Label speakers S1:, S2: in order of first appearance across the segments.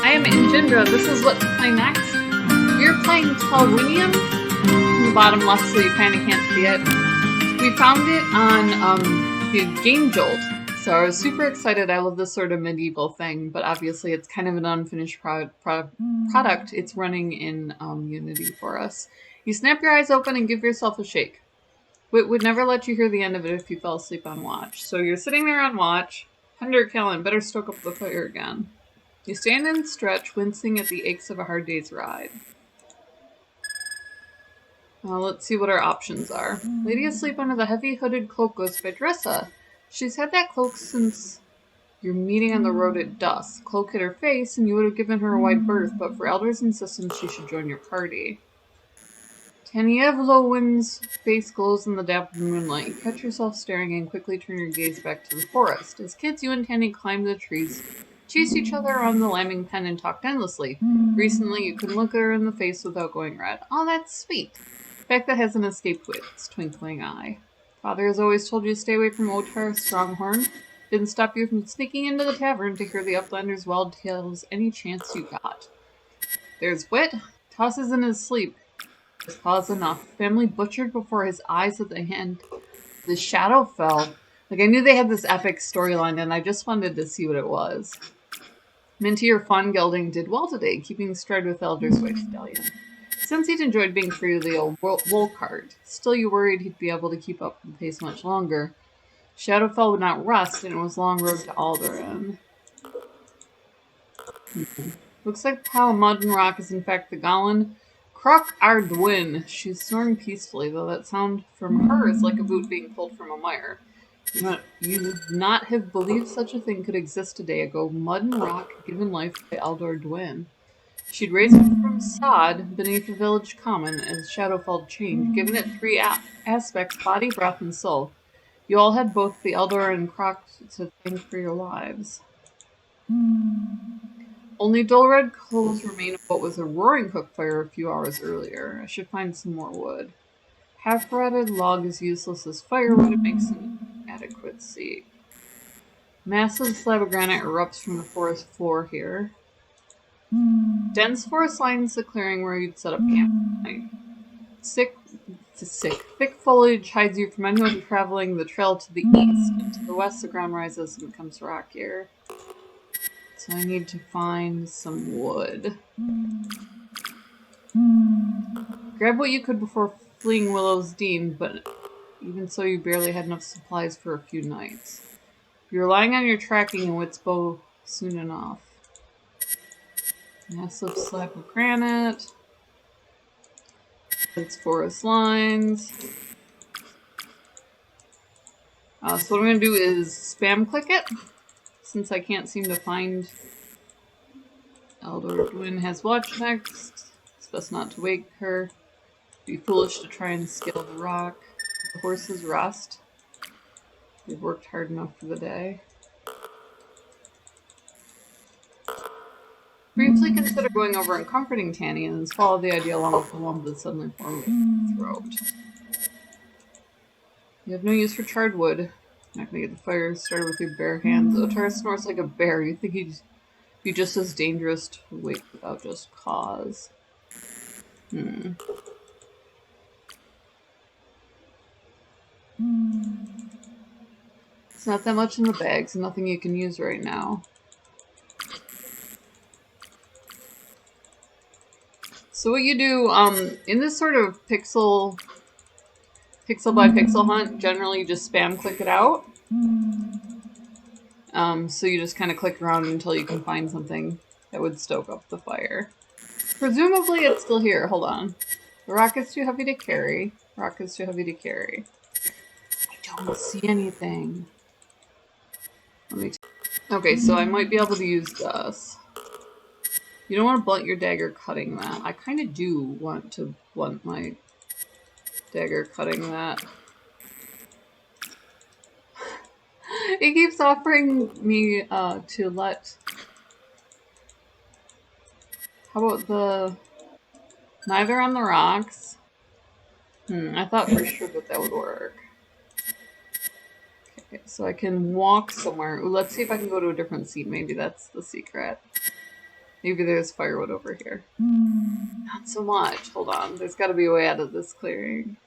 S1: I am Indra. This is what to play next. We're playing Telwynium in the bottom left, so you kind of can't see it. We found it on the Game Jolt, so I was super excited. I love this sort of medieval thing, but obviously it's kind of an unfinished product. It's running in Unity for us. You snap your eyes open and give yourself a shake. Witt would never let you hear the end of it if you fell asleep on watch. So you're sitting there on watch. Hunder Kellen, better stoke up the fire again. You stand and stretch, wincing at the aches of a hard day's ride. Let's see what our options are. Lady Asleep Under the Heavy Hooded Cloak goes by Dressa. She's had that cloak since your meeting on the road at dusk. Cloak hit her face, and you would have given her a wide berth, but for Aldar's insistence she should join your party. Tani and Witt's face glows in the dappled moonlight. You catch yourself staring and quickly turn your gaze back to the forest. As kids, you and Tani climb the trees, chased each other around the lambing pen, and talked endlessly. Recently, you couldn't look her in the face without going red. Oh, that's sweet. Fact that hasn't escaped Witt's twinkling eye. Father has always told you to stay away from Otarr Stronghorn. Didn't stop you from sneaking into the tavern to hear the Uplander's wild tales any chance you got. There's Witt. Tosses in his sleep. His cause enough. Family butchered before his eyes at the end. The shadowfell. Like, I knew they had this epic storyline, and I just wanted to see what it was. Minty or Fun Gelding did well today, keeping stride with Elder's wife Stallion. Since he'd enjoyed being free of the old wool cart, still you worried he'd be able to keep up the pace much longer. Shadowfell would not rest, and it was a long road to Aldarris. Looks like the pile of mud and rock is in fact the golen Autarr Dwinn. She's snoring peacefully, though that sound from her is like a boot being pulled from a mire. You would not have believed such a thing could exist a day ago. Mud and rock given life by Aldor Dwinn. She'd raised it from sod beneath the village common as Shadowfell changed, giving it three aspects: body, breath, and soul. You all had both the Eldor and Croc to thank for your lives. Only dull red coals remain of what was a roaring cook fire a few hours earlier. I should find some more wood. Half-rotted log is useless as firewood. It makes an adequate seat. Massive slab of granite erupts from the forest floor here. Dense forest lines the clearing where you'd set up camp tonight. Thick foliage hides you from anyone traveling the trail to the east. And to the west, the ground rises and becomes rockier. So I need to find some wood. Grab what you could before fleeing Willows Dene, but even so you barely had enough supplies for a few nights. You're relying on your tracking and Witt's bow soon enough. Massive slab of granite. It's forest lines. So what I'm going to do is spam click it, since I can't seem to find Aldor Dwinn has watch next. It's best not to wake her. Be foolish to try and scale the rock. The horses rest. They've worked hard enough for the day. Briefly consider going over and comforting Tani, and then swallow the idea along with the lump that suddenly formed in your throat. You have no use for charred wood. You're not going to get the fire started with your bare hands. Otarr snores like a bear. You think he'd be just as dangerous to wake without just cause. It's not that much in the bags, and nothing you can use right now. So what you do, in this sort of pixel by pixel hunt, generally you just spam click it out. So you just kind of click around until you can find something that would stoke up the fire. Presumably it's still here. Hold on. The rock is too heavy to carry. Rock is too heavy to carry. I don't see anything. Okay, so I might be able to use this. You don't want to blunt your dagger cutting that. I kind of do want to blunt my dagger cutting that. It keeps offering me to let... How about the... Neither on the rocks. I thought for sure that would work. Okay, so I can walk somewhere. Ooh, let's see if I can go to a different seat. Maybe that's the secret. Maybe there's firewood over here. Not so much. Hold on. There's got to be a way out of this clearing.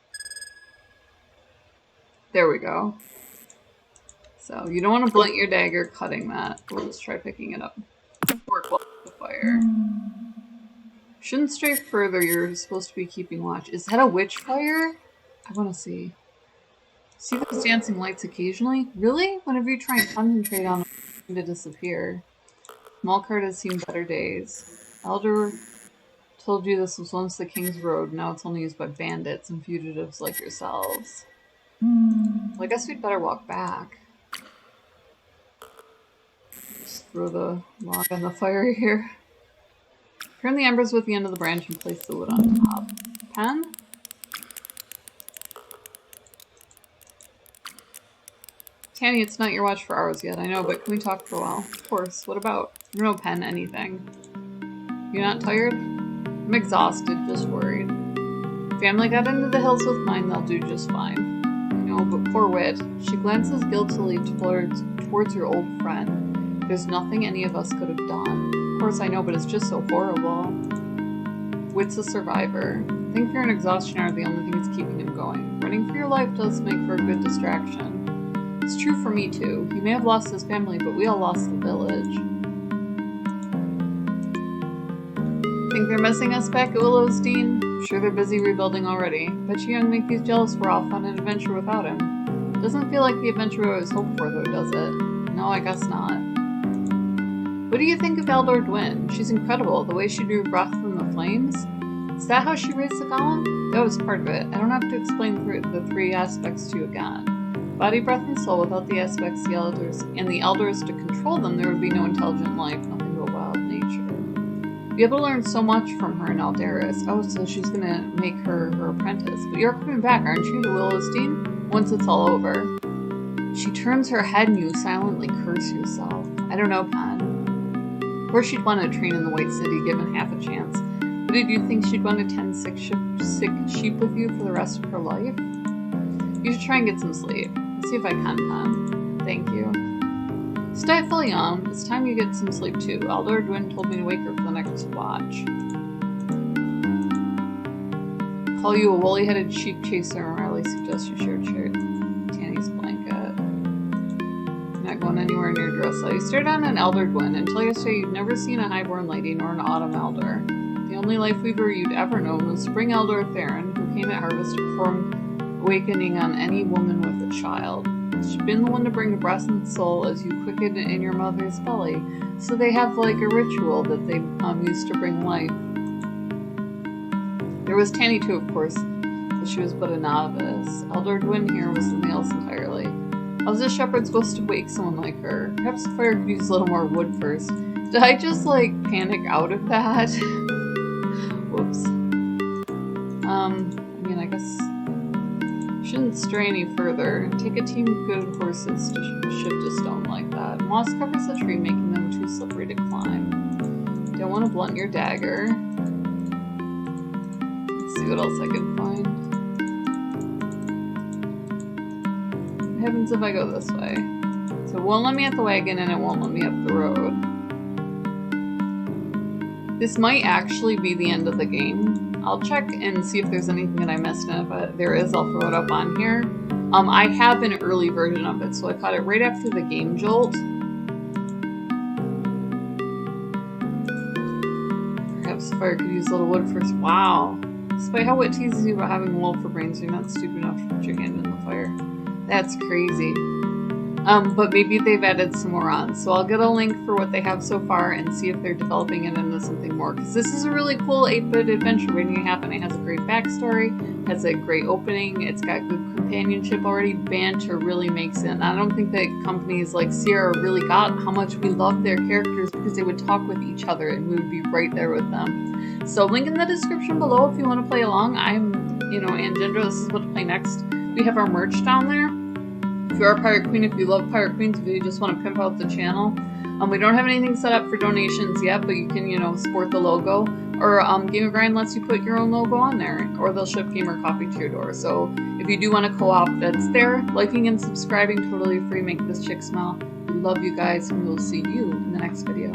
S1: There we go. So you don't want to blunt your dagger cutting that. We'll just try picking it up. Work well with the fire. Shouldn't stray further. You're supposed to be keeping watch. Is that a witch fire? I want to see. See those dancing lights occasionally? Really? Whenever you try and concentrate on them, they seem to disappear. Malkart has seen better days. Elder told you this was once the King's Road. Now it's only used by bandits and fugitives like yourselves. Well, I guess we'd better walk back. Just throw the log on the fire here. Turn the embers with the end of the branch and place the wood on top. Pen? Tani, it's not your watch for hours yet, I know, but can we talk for a while? Of course. What about? No pen, anything. You're not tired? I'm exhausted, just worried. Family got into the hills with mine, they'll do just fine. No, but poor Witt. She glances guiltily towards your old friend. There's nothing any of us could have done. Of course I know, but it's just so horrible. Witt's a survivor. I think fear and exhaustion are the only things keeping him going. Running for your life does make for a good distraction. It's true for me too. He may have lost his family, but we all lost the village. Think they're missing us back at Willows Dene? I'm sure they're busy rebuilding already. Bet you young Mickey's jealous we're off on an adventure without him. Doesn't feel like the adventure we always hoped for though, does it? No, I guess not. What do you think of Aldor Dwinn? She's incredible, the way she drew breath from the flames. Is that how she raised the golem? That was part of it. I don't have to explain the three aspects to you again. Body, breath, and soul. Without the aspects the elders and the elders to control them, there would be no intelligent life, nothing but wild nature. Be able to learn so much from her in Aldarris. Oh, so she's gonna make her apprentice. But you're coming back, aren't you, to Willows Dene? Once it's all over. She turns her head and you silently curse yourself. I don't know, Pen. Of course she'd want to train in the White City, given half a chance. But did you think she'd want to tend sick sheep with you for the rest of her life? You should try and get some sleep. Let's see if I can, Pen. Thank you. Stay fully on. It's time you get some sleep too. Aldor Dwinn told me to wake her for the next watch. Call you a woolly-headed sheep chaser and Riley suggests you share Tani's blanket. You're not going anywhere near Dressa. You stared down an Aldor Dwinn. Until yesterday you'd never seen a highborn lady nor an Autumn-Aldor. The only life weaver you'd ever known was Spring-Aldor Theron, who came at harvest to perform awakening on any woman with a child. She'd been the one to bring the breath and soul as you quickened in your mother's belly, so they have like a ritual that they used to bring life. There was Tani too, of course, but she was but a novice. Aldor Dwinn here was something else entirely. How's a shepherd supposed to wake someone like her? Perhaps the fire could use a little more wood first. Did I just like panic out of that? Whoops. I mean, I guess shouldn't stray any further. Take a team of good horses to shift a stone like that. Moss covers the tree, making them too slippery to climb. Don't want to blunt your dagger. Let's see what else I can find. What happens if I go this way? So it won't let me at the wagon and it won't let me up the road. This might actually be the end of the game. I'll check and see if there's anything that I missed, and if there is, I'll throw it up on here. I have an early version of it, so I caught it right after the game jolt. Perhaps the fire could use a little wood first. Wow. Despite how Witt teases you about having a wolf for brains, you're not stupid enough to put your hand in the fire. That's crazy. But maybe they've added some more on. So I'll get a link for what they have so far and see if they're developing it into something more. Because this is a really cool 8-bit adventure waiting to happen. It has a great backstory, has a great opening, it's got good companionship already. Banter really makes it. And I don't think that companies like Sierra really got how much we love their characters because they would talk with each other and we would be right there with them. So link in the description below if you want to play along. I'm, Angendra, this is what to play next. We have our merch down there. If you are a Pirate Queen, if you love Pirate Queens, if you just want to pimp out the channel. We don't have anything set up for donations yet, but you can, sport the logo. Or Game of Grind lets you put your own logo on there, or they'll ship gamer coffee to your door. So if you do want to co-op, that's there. Liking and subscribing, totally free. Make this chick smile. We love you guys, and we'll see you in the next video.